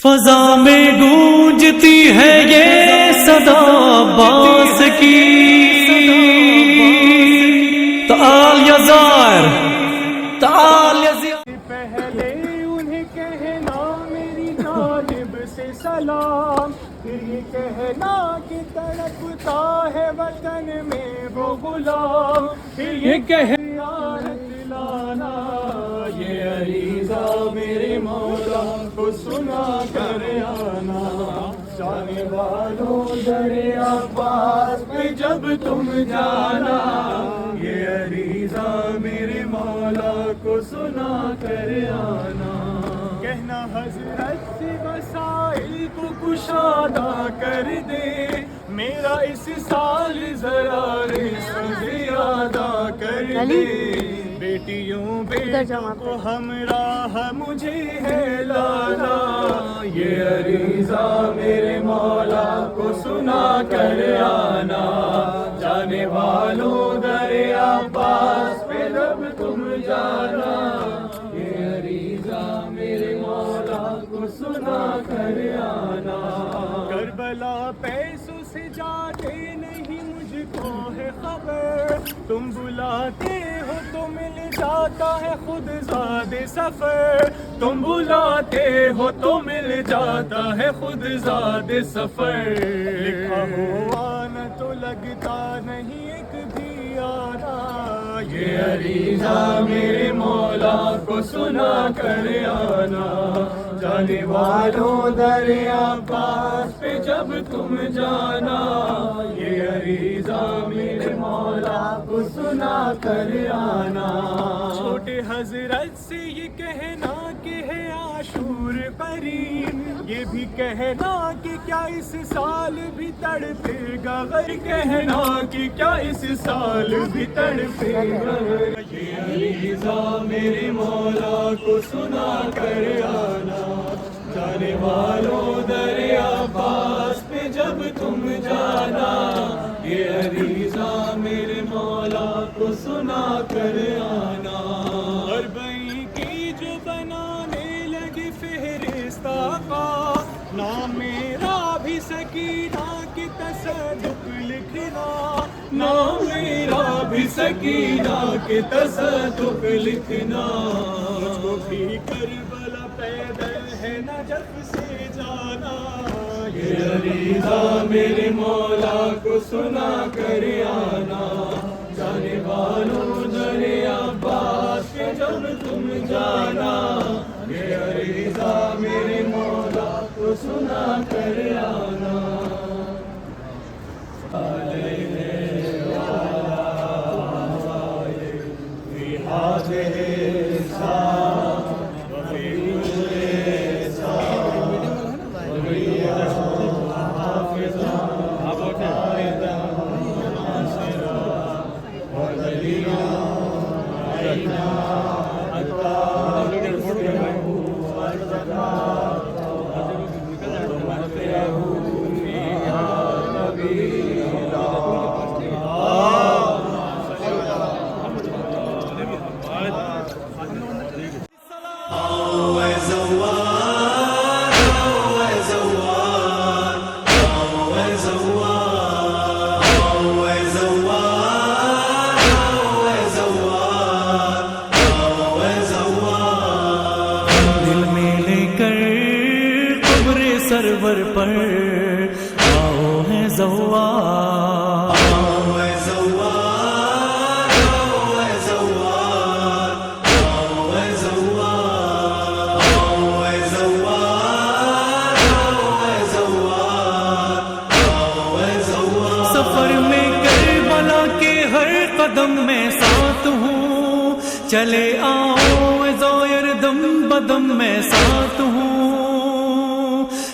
فضا میں گونجتی ہے یہ صدا عباس کی، تعال یا زائر تعال یا زائر، پہلے انہیں کہنا میری جانب سے سلام، پھر یہ کہنا کہ تڑپتا ہے وطن میں وہ غلام، پھر یہ کہنا لانا یہ عریضہ میرے مولا کو سنا کر آنا، جانے والوں دریا عباس پہ جب تم جانا، یہ عریضہ میرے مولا کو سنا کر آنا، کہنا حضرت سے وسائل کو کشادہ کر دے، میرا اس سال ذرا رزق زیادہ کر دے، بیٹیوں بیٹوں کو ہمراہ مجھے ہے لانا، یہ عریضہ میرے مولا کو سنا کر آنا، جانے والوں دریا عباس پہ جب تم جانا، یہ عریضہ میرے مولا کو سنا کر آنا، کربلا پیسوں سے جاتے نہیں مجھ کو ہے خبر، تم بلاتے ہو تو مل جاتا ہے خود زاد سفر، تم بلاتے ہو تو مل جاتا ہے خود زاد سفر، لکھا ہو آنا تو لگتا نہیں ایک بھی آنا، یہ عریضہ میرے مولا کو سنا کر آنا، جانے والوں دریا عباس پہ جب تم جانا، یہ عریضہ میرے مولا کو سنا کر آنا، چھوٹے حضرت سے یہ کہنا کہ ہے عاشور قریب، یہ بھی کہنا کہ کیا اس سال بھی تڑپے گا غر، کہنا کہ کیا اس سال بھی تڑپے گا غر، یہ عریضہ میرے مولا کو سنا کر آنا، جانے والوں دریا عباس پہ جب تم جانا، یہ عریضہ میرے مولا کو سنا کر آنا، اور بھائی کی جو بنانے لگے فہرست آقا، نام میرا بھی سکینہ کی تصدق لکھنا، نام میرا بھی سکینہ کی تصدق لکھنا، مجھ کو بھی کربلا پیدل ہے نجف سے جانا، یہ عریضہ میرے مولا کو سنا کر آنا، جانے والوں دریا عباس پہ جب تم جانا، یہ عریضہ میرے مولا کو سنا کر آنا، سرور پر آؤ ہے زوار، آؤ ہے زوار، آؤ ہے زوار، آؤ ہے زوار، آؤ ہے زوار، آؤ ہے زوار، آؤ ہے زوار، سفر میں کربلا کے ہر قدم میں ساتھ ہوں، چلے آؤ زائر دم بدم میں ساتھ ہوں،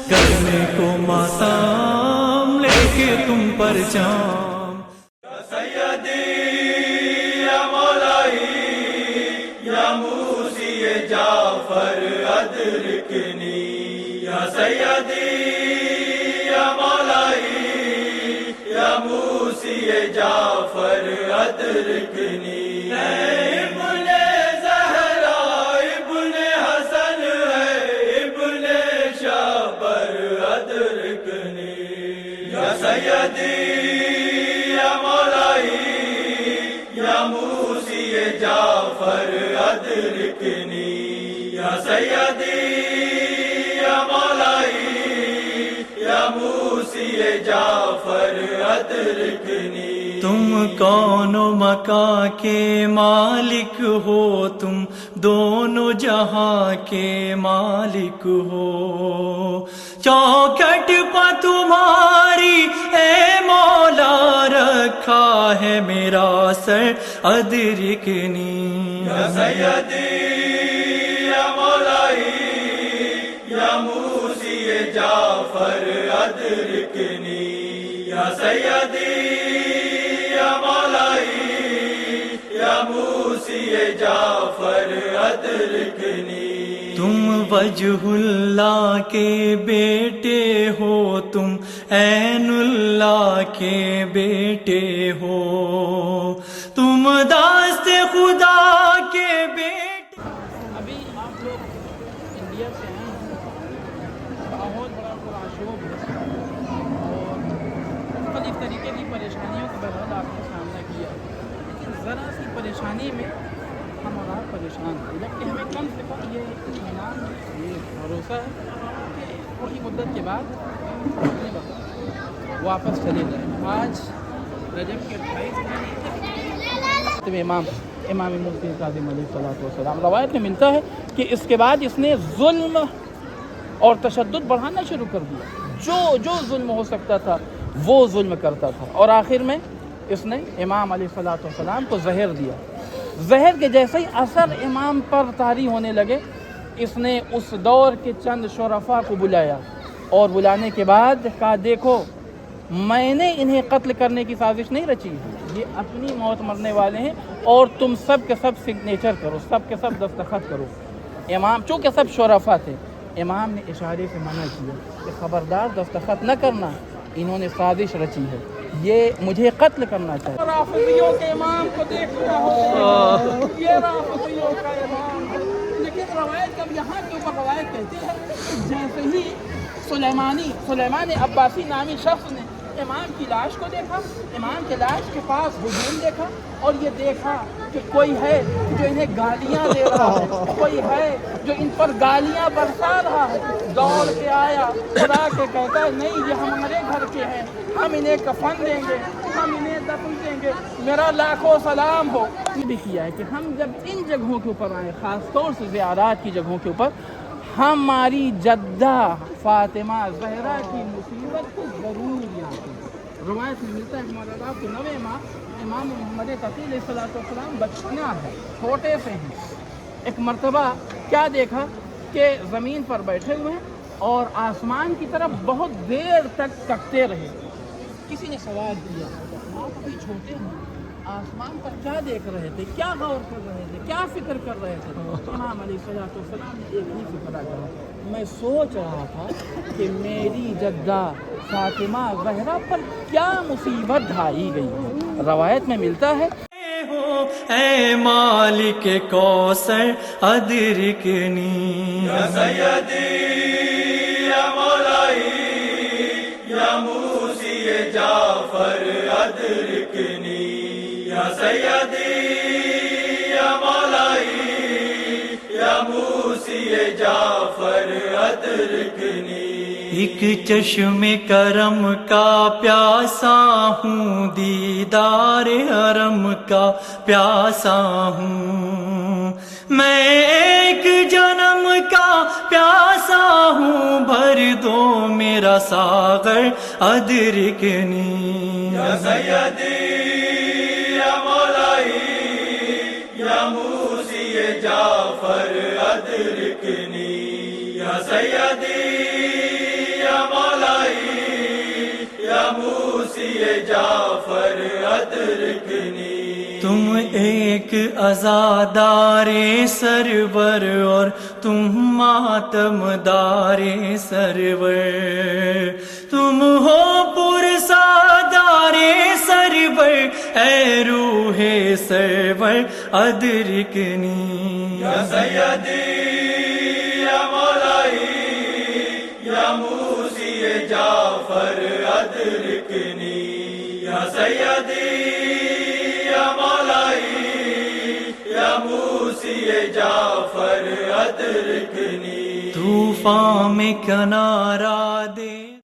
کرنے کو ماتم لے کے تم پر جام، یا سیدی یا مولائی یا موسی جعفر ادرکنی، یا سیدی یا مولائی یا موسی جعفر ادرکنی، ابن زہرا ابن حسن ہے ابن شاہ سیدی یا مولائی یا موسی جعفر ادرکنی یا سیدی یا مولائی یا موسی جعفر ادرکنی تم کون و مکاں کے مالک ہو، تم دونوں جہاں کے مالک ہو، چوکھٹ پہ تمہاری اے مولا رکھا ہے میرا سر ادرکنی یا سیدی یا مولائی یا موسی جعفر ادرکنی یا سیدی یا مولائی یا موسی جعفر ادرکنی تم وجہ اللہ کے بیٹے ہو، تم عین اللہ کے بیٹے ہو، تم دست خدا کے بیٹے۔ ابھی آپ لوگ انڈیا سے آئے ہیں، بہت بڑا پرآشوب ہے اور مختلف طریقے کی پریشانیوں کا بہرحال آپ نے سامنا کیا، لیکن ذرا سی پریشانی میں ہم اور آپ پریشان ہیں، جبکہ ہمیں کم سے کم یہ اطمینان یہ بھروسہ ہے کہ تھوڑی مدت کے بعد اپنے وقت واپس چلے جائیں۔ آج رجب کے 28 امام مفتی کاظم علیہ السلام روایت میں ملتا ہے کہ اس کے بعد اس نے ظلم اور تشدد بڑھانا شروع کر دیا، جو ظلم ہو سکتا تھا وہ ظلم کرتا تھا، اور آخر میں اس نے امام علیہ السلام کو زہر دیا۔ زہر کے جیسے ہی اثر امام پر طاری ہونے لگے، اس نے اس دور کے چند شرفاء کو بلایا اور بلانے کے بعد کہا دیکھو میں نے انہیں قتل کرنے کی سازش نہیں رچی ہے، یہ اپنی موت مرنے والے ہیں اور تم سب کے سب سگنیچر کرو، سب کے سب دستخط کرو۔ امام چونکہ سب شرفاء تھے، امام نے اشارے سے منع کیا کہ خبردار دستخط نہ کرنا، انہوں نے سازش رچی ہے، یہ مجھے قتل کرنا چاہتے ہیں۔ رافضیوں کے امام کو دیکھ رہا ہو، یہ رافضیوں کا امام ہے، لیکن روایت جب یہاں کے اوپر روایت کہتی ہے جیسے ہی سلیمان عباسی نامی شخص نے امام کی لاش کو دیکھا، امام کی لاش کے پاس ہجوم دیکھا اور یہ دیکھا کہ کوئی ہے جو انہیں گالیاں دے رہا ہے، کوئی ہے جو ان پر گالیاں برسا رہا ہے، دوڑ کے آیا اور آ کے کہتا ہے نہیں یہ ہمارے گھر کے ہیں، ہم انہیں کفن دیں گے، ہم انہیں دفن دیں گے، میرا لاکھوں سلام ہو۔ یہ بھی کیا ہے کہ ہم جب ان جگہوں کے اوپر آئیں، خاص طور سے زیارات کی جگہوں کے اوپر، ہماری جدہ فاطمہ زہرا کی مصیبت کو ضرور یاد کریں۔ روایت میں ملتا ہے کہ ہمارے آپ کے 9ویں امام محمد تقی علیہ السلام بچپنا ہے، چھوٹے سے ہیں، ایک مرتبہ کیا دیکھا کہ زمین پر بیٹھے ہوئے ہیں اور آسمان کی طرف بہت دیر تک تکتے رہے۔ کسی نے سوال کیا آپ ابھی چھوٹے ہیں، آسمان پر کیا دیکھ رہے تھے، کیا غور کر رہے تھے، کیا فکر کر رہے تھے؟ امام علیہ السلام نے ایک ہی فکر کہا، میں سوچ رہا تھا کہ میری جدہ فاطمہ زہرا پر کیا مصیبت ڈھائی گئی ہے۔ روایت میں ملتا ہے اے مالک کوثر ادرکنی یا سیدی یا مولائی یا موسی جعفر ادرکنی یا سیدی یا مولائی یا موسی جعفر ادرکنی ایک چشم کرم کا پیاسا ہوں، دیدار حرم کا پیاسا ہوں، میں ایک جنم کا پیاسا ہوں، بھر دو میرا ساغر ادرکنی یا سیدی یا مولائی یا موسی جعفر ادرکنی یا سیدی یا مولائی یا موسی جعفر ادرکنی تم ایک عزادار سرور اور تم ماتم دار سرور، تم ہو پرسادار سرور، اے روح سرور ادرکنی یا سیدی یا مولائی یا موسی جعفر ادرکنی یا سیدی یا مولائی یا موسی جعفر ادرکنی طوفان میں کنارہ دے